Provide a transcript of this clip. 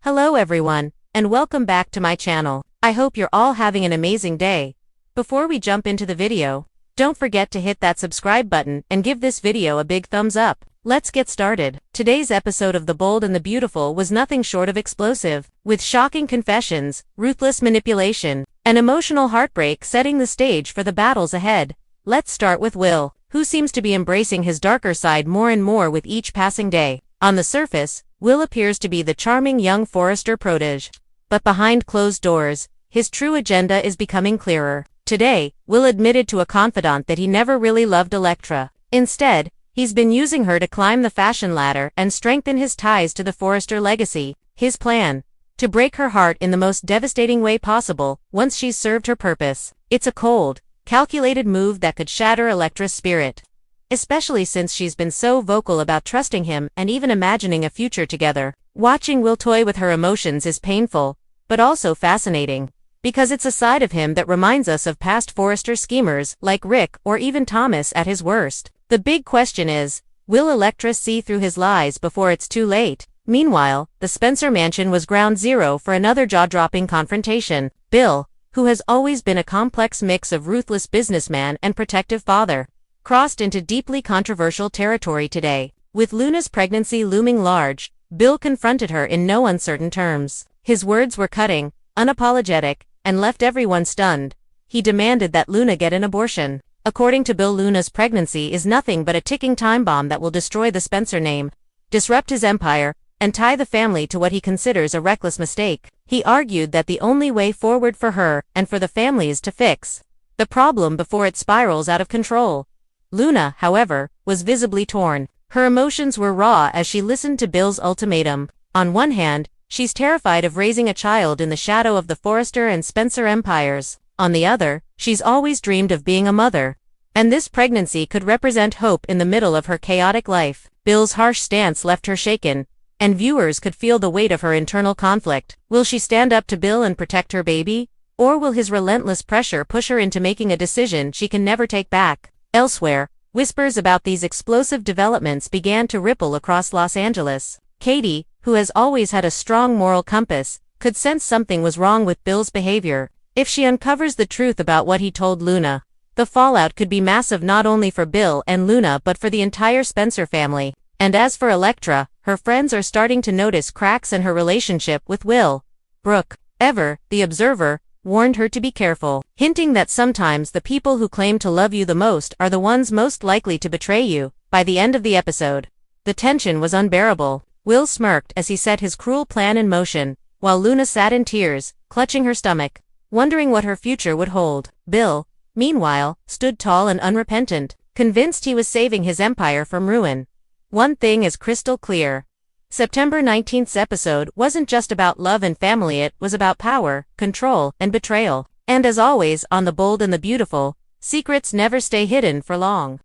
Hello everyone, and welcome back to my channel. I hope you're all having an amazing day. Before we jump into the video, don't forget to hit that subscribe button and give this video a big thumbs up. Let's get started. Today's episode of The Bold and the Beautiful was nothing short of explosive, with shocking confessions, ruthless manipulation, and emotional heartbreak setting the stage for the battles ahead. Let's start with Will, who seems to be embracing his darker side more and more with each passing day. On the surface, Will appears to be the charming young Forrester protege. But behind closed doors, his true agenda is becoming clearer. Today, Will admitted to a confidant that he never really loved Electra. Instead, he's been using her to climb the fashion ladder and strengthen his ties to the Forrester legacy. His plan? To break her heart in the most devastating way possible, once she's served her purpose. It's a cold, calculated move that could shatter Electra's spirit. Especially since she's been so vocal about trusting him and even imagining a future together. Watching Will toy with her emotions is painful, but also fascinating, because it's a side of him that reminds us of past Forrester schemers like Rick or even Thomas at his worst. The big question is, will Electra see through his lies before it's too late? Meanwhile, the Spencer mansion was ground zero for another jaw-dropping confrontation. Bill, who has always been a complex mix of ruthless businessman and protective father, crossed into deeply controversial territory today. With Luna's pregnancy looming large, Bill confronted her in no uncertain terms. His words were cutting, unapologetic, and left everyone stunned. He demanded that Luna get an abortion. According to Bill, Luna's pregnancy is nothing but a ticking time bomb that will destroy the Spencer name, disrupt his empire, and tie the family to what he considers a reckless mistake. He argued that the only way forward for her and for the family is to fix the problem before it spirals out of control. Luna, however, was visibly torn. Her emotions were raw as she listened to Bill's ultimatum. On one hand, she's terrified of raising a child in the shadow of the Forrester and Spencer empires. On the other, she's always dreamed of being a mother, and this pregnancy could represent hope in the middle of her chaotic life. Bill's harsh stance left her shaken, and viewers could feel the weight of her internal conflict. Will she stand up to Bill and protect her baby? Or will his relentless pressure push her into making a decision she can never take back? Elsewhere, whispers about these explosive developments began to ripple across Los Angeles. Katie, who has always had a strong moral compass, could sense something was wrong with Bill's behavior. If she uncovers the truth about what he told Luna, the fallout could be massive not only for Bill and Luna but for the entire Spencer family. And as for Electra, her friends are starting to notice cracks in her relationship with Will. Brooke, the observer, warned her to be careful, hinting that sometimes the people who claim to love you the most are the ones most likely to betray you. By the end of the episode, the tension was unbearable. Will smirked as he set his cruel plan in motion, while Luna sat in tears, clutching her stomach, wondering what her future would hold. Bill, meanwhile, stood tall and unrepentant, convinced he was saving his empire from ruin. One thing is crystal clear. September 19th's episode wasn't just about love and family, it was about power, control, and betrayal. And as always on The Bold and the Beautiful, secrets never stay hidden for long.